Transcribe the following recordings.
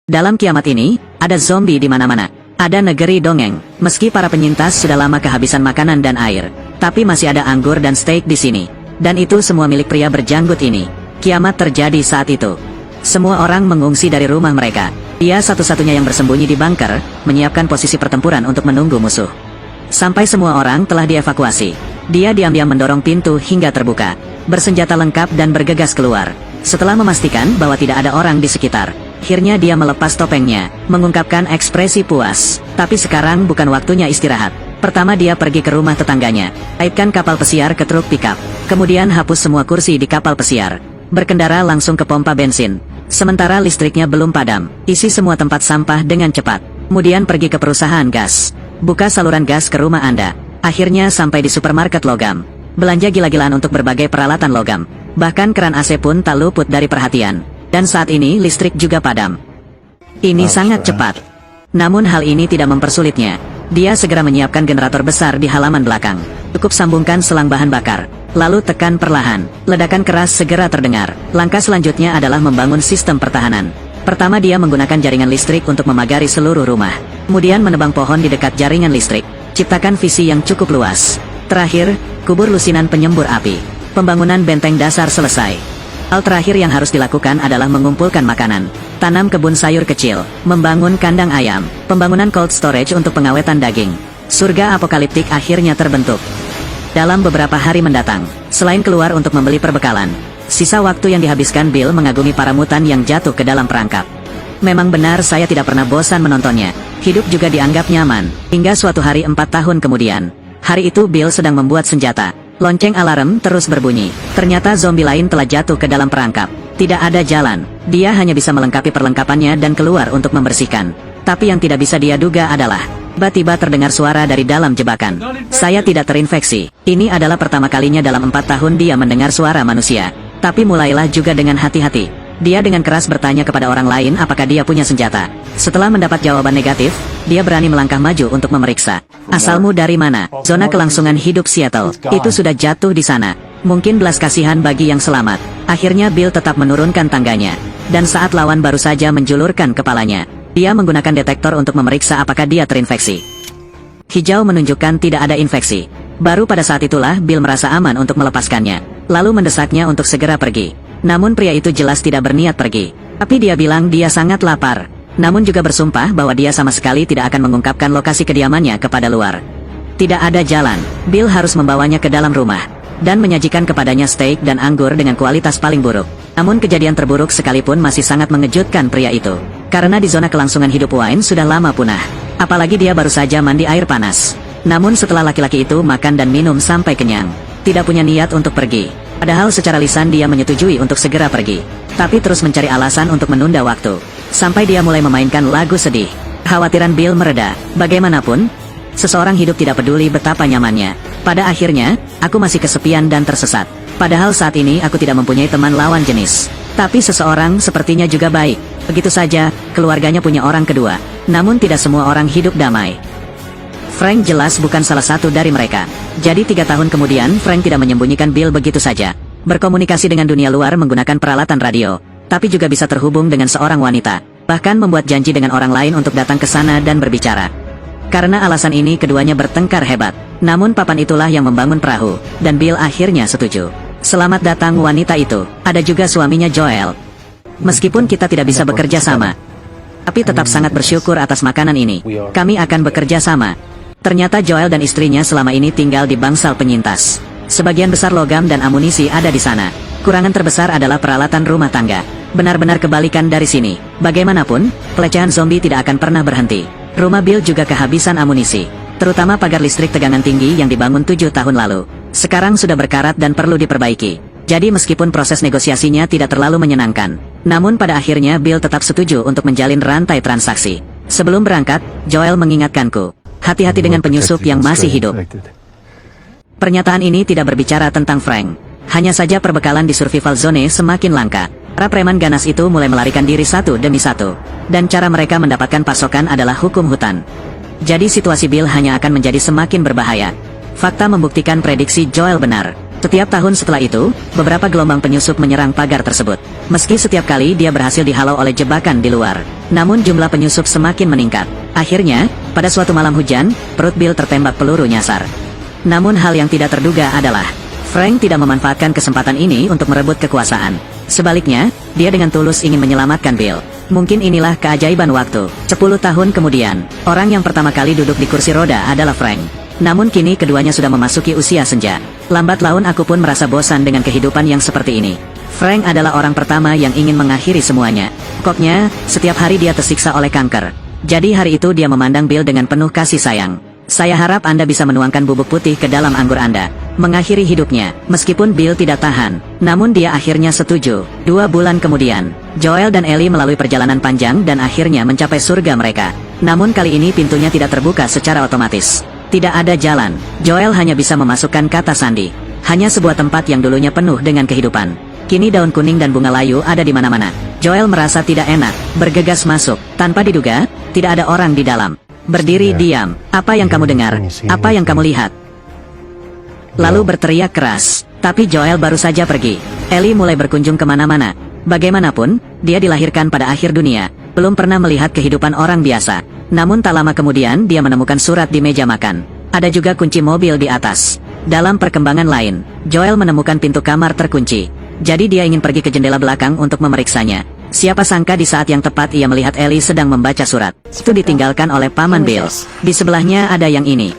Dalam kiamat ini, ada zombie di mana-mana. Ada negeri dongeng. Meski para penyintas sudah lama kehabisan makanan dan air, tapi masih ada anggur dan steak di sini. Dan itu semua milik pria berjanggut ini. Kiamat terjadi saat itu. Semua orang mengungsi dari rumah mereka. Dia satu-satunya yang bersembunyi di bunker, menyiapkan posisi pertempuran untuk menunggu musuh. Sampai semua orang telah dievakuasi, dia diam-diam mendorong pintu hingga terbuka, bersenjata lengkap dan bergegas keluar. Setelah memastikan bahwa tidak ada orang di sekitar, akhirnya dia melepas topengnya, mengungkapkan ekspresi puas. Tapi sekarang bukan waktunya istirahat. Pertama dia pergi ke rumah tetangganya, kaitkan kapal pesiar ke truk pickup, kemudian hapus semua kursi di kapal pesiar, berkendara langsung ke pompa bensin. Sementara listriknya belum padam, isi semua tempat sampah dengan cepat. Kemudian pergi ke perusahaan gas, buka saluran gas ke rumah Anda. Akhirnya sampai di supermarket logam, belanja gila-gilaan untuk berbagai peralatan logam. Bahkan keran AC pun tak luput dari perhatian. Dan saat ini listrik juga padam. Ini sangat cepat. Namun hal ini tidak mempersulitnya. Dia segera menyiapkan generator besar di halaman belakang. Cukup sambungkan selang bahan bakar, lalu tekan perlahan. Ledakan keras segera terdengar. Langkah selanjutnya adalah membangun sistem pertahanan. Pertama dia menggunakan jaringan listrik untuk memagari seluruh rumah. Kemudian menebang pohon di dekat jaringan listrik. Ciptakan visi yang cukup luas. Terakhir, kubur lusinan penyembur api. Pembangunan benteng dasar selesai. Hal terakhir yang harus dilakukan adalah mengumpulkan makanan, tanam kebun sayur kecil, membangun kandang ayam, pembangunan cold storage untuk pengawetan daging. Surga apokaliptik akhirnya terbentuk. Dalam beberapa hari mendatang, selain keluar untuk membeli perbekalan, sisa waktu yang dihabiskan Bill mengagumi para mutan yang jatuh ke dalam perangkap. Memang benar saya tidak pernah bosan menontonnya. Hidup juga dianggap nyaman, hingga suatu hari 4 tahun kemudian. Hari itu Bill sedang membuat senjata. Lonceng alarm terus berbunyi. Ternyata zombie lain telah jatuh ke dalam perangkap. Tidak ada jalan. Dia hanya bisa melengkapi perlengkapannya dan keluar untuk membersihkan. Tapi yang tidak bisa dia duga adalah, tiba-tiba terdengar suara dari dalam jebakan. Saya tidak terinfeksi. Ini adalah pertama kalinya dalam 4 tahun dia mendengar suara manusia. Tapi mulailah juga dengan hati-hati. Dia dengan keras bertanya kepada orang lain apakah dia punya senjata. Setelah mendapat jawaban negatif, dia berani melangkah maju untuk memeriksa. Asalmu dari mana? Zona kelangsungan hidup Seattle. Itu sudah jatuh di sana. Mungkin belas kasihan bagi yang selamat. Akhirnya Bill tetap menurunkan tangganya. Dan saat lawan baru saja menjulurkan kepalanya, dia menggunakan detektor untuk memeriksa apakah dia terinfeksi. Hijau menunjukkan tidak ada infeksi. Baru pada saat itulah Bill merasa aman untuk melepaskannya. Lalu mendesaknya untuk segera pergi. Namun pria itu jelas tidak berniat pergi. Tapi dia bilang dia sangat lapar. Namun juga bersumpah bahwa dia sama sekali tidak akan mengungkapkan lokasi kediamannya kepada luar. Tidak ada jalan. Bill harus membawanya ke dalam rumah dan menyajikan kepadanya steak dan anggur dengan kualitas paling buruk. Namun kejadian terburuk sekalipun masih sangat mengejutkan pria itu. Karena di zona kelangsungan hidup Wayne sudah lama punah. Apalagi dia baru saja mandi air panas. Namun setelah laki-laki itu makan dan minum sampai kenyang, tidak punya niat untuk pergi. Padahal secara lisan dia menyetujui untuk segera pergi, tapi terus mencari alasan untuk menunda waktu. Sampai dia mulai memainkan lagu sedih. Khawatiran Bill mereda. Bagaimanapun, seseorang hidup tidak peduli betapa nyamannya. Pada akhirnya, aku masih kesepian dan tersesat. Padahal saat ini aku tidak mempunyai teman lawan jenis. Tapi seseorang sepertinya juga baik. Begitu saja, keluarganya punya orang kedua. Namun tidak semua orang hidup damai. Frank jelas bukan salah satu dari mereka. Jadi 3 tahun kemudian Frank tidak menyembunyikan Bill begitu saja. Berkomunikasi dengan dunia luar menggunakan peralatan radio. Tapi juga bisa terhubung dengan seorang wanita. Bahkan membuat janji dengan orang lain untuk datang ke sana dan berbicara. Karena alasan ini keduanya bertengkar hebat. Namun papan itulah yang membangun perahu. Dan Bill akhirnya setuju. Selamat datang wanita itu. Ada juga suaminya Joel. Meskipun kita tidak bisa bekerja sama, tapi tetap sangat bersyukur atas makanan ini. Kami akan bekerja sama. Ternyata Joel dan istrinya selama ini tinggal di bangsal penyintas. Sebagian besar logam dan amunisi ada di sana. Kurangan terbesar adalah peralatan rumah tangga. Benar-benar kebalikan dari sini. Bagaimanapun, pelecehan zombie tidak akan pernah berhenti. Rumah Bill juga kehabisan amunisi. Terutama pagar listrik tegangan tinggi yang dibangun 7 tahun lalu. Sekarang sudah berkarat dan perlu diperbaiki. Jadi meskipun proses negosiasinya tidak terlalu menyenangkan, namun pada akhirnya Bill tetap setuju untuk menjalin rantai transaksi. Sebelum berangkat, Joel mengingatkanku. Hati-hati dengan penyusup yang masih hidup. Pernyataan ini tidak berbicara tentang Frank. Hanya saja perbekalan di survival zone semakin langka. Para preman ganas itu mulai melarikan diri satu demi satu. Dan cara mereka mendapatkan pasokan adalah hukum hutan. Jadi situasi Bill hanya akan menjadi semakin berbahaya. Fakta membuktikan prediksi Joel benar. Setiap tahun setelah itu, beberapa gelombang penyusup menyerang pagar tersebut. Meski setiap kali dia berhasil dihalau oleh jebakan di luar, namun jumlah penyusup semakin meningkat. Akhirnya, pada suatu malam hujan, perut Bill tertembak peluru nyasar. Namun hal yang tidak terduga adalah, Frank tidak memanfaatkan kesempatan ini untuk merebut kekuasaan. Sebaliknya, dia dengan tulus ingin menyelamatkan Bill. Mungkin inilah keajaiban waktu. 10 tahun kemudian, orang yang pertama kali duduk di kursi roda adalah Frank. Namun kini keduanya sudah memasuki usia senja. Lambat laun aku pun merasa bosan dengan kehidupan yang seperti ini. Frank adalah orang pertama yang ingin mengakhiri semuanya. Pokoknya, setiap hari dia tersiksa oleh kanker. Jadi hari itu dia memandang Bill dengan penuh kasih sayang. Saya harap Anda bisa menuangkan bubuk putih ke dalam anggur Anda. Mengakhiri hidupnya, meskipun Bill tidak tahan. Namun dia akhirnya setuju. 2 bulan kemudian, Joel dan Ellie melalui perjalanan panjang dan akhirnya mencapai surga mereka. Namun kali ini pintunya tidak terbuka secara otomatis. Tidak ada jalan. Joel hanya bisa memasukkan kata sandi. Hanya sebuah tempat yang dulunya penuh dengan kehidupan. Kini daun kuning dan bunga layu ada di mana-mana. Joel merasa tidak enak, bergegas masuk. Tanpa diduga, tidak ada orang di dalam. Berdiri diam. Apa yang kamu dengar? Apa yang kamu lihat? Lalu berteriak keras. Tapi Joel baru saja pergi. Ellie mulai berkunjung kemana-mana. Bagaimanapun, dia dilahirkan pada akhir dunia. Belum pernah melihat kehidupan orang biasa. Namun tak lama kemudian dia menemukan surat di meja makan. Ada juga kunci mobil di atas. Dalam perkembangan lain, Joel menemukan pintu kamar terkunci. Jadi dia ingin pergi ke jendela belakang untuk memeriksanya. Siapa sangka di saat yang tepat ia melihat Ellie sedang membaca surat. Itu ditinggalkan oleh Paman Bill. Di sebelahnya ada yang ini.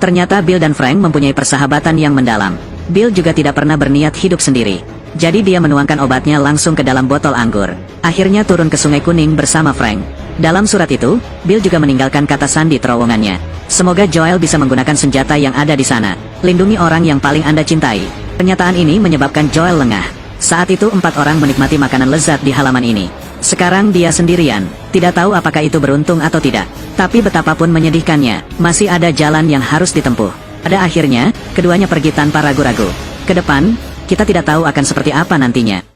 Ternyata Bill dan Frank mempunyai persahabatan yang mendalam. Bill juga tidak pernah berniat hidup sendiri. Jadi dia menuangkan obatnya langsung ke dalam botol anggur. Akhirnya turun ke Sungai Kuning bersama Frank. Dalam surat itu, Bill juga meninggalkan kata sandi terowongannya. Semoga Joel bisa menggunakan senjata yang ada di sana. Lindungi orang yang paling Anda cintai. Pernyataan ini menyebabkan Joel lengah. Saat itu 4 orang menikmati makanan lezat di halaman ini. Sekarang dia sendirian, tidak tahu apakah itu beruntung atau tidak. Tapi betapapun menyedihkannya, masih ada jalan yang harus ditempuh. Pada akhirnya, keduanya pergi tanpa ragu-ragu. Ke depan, kita tidak tahu akan seperti apa nantinya.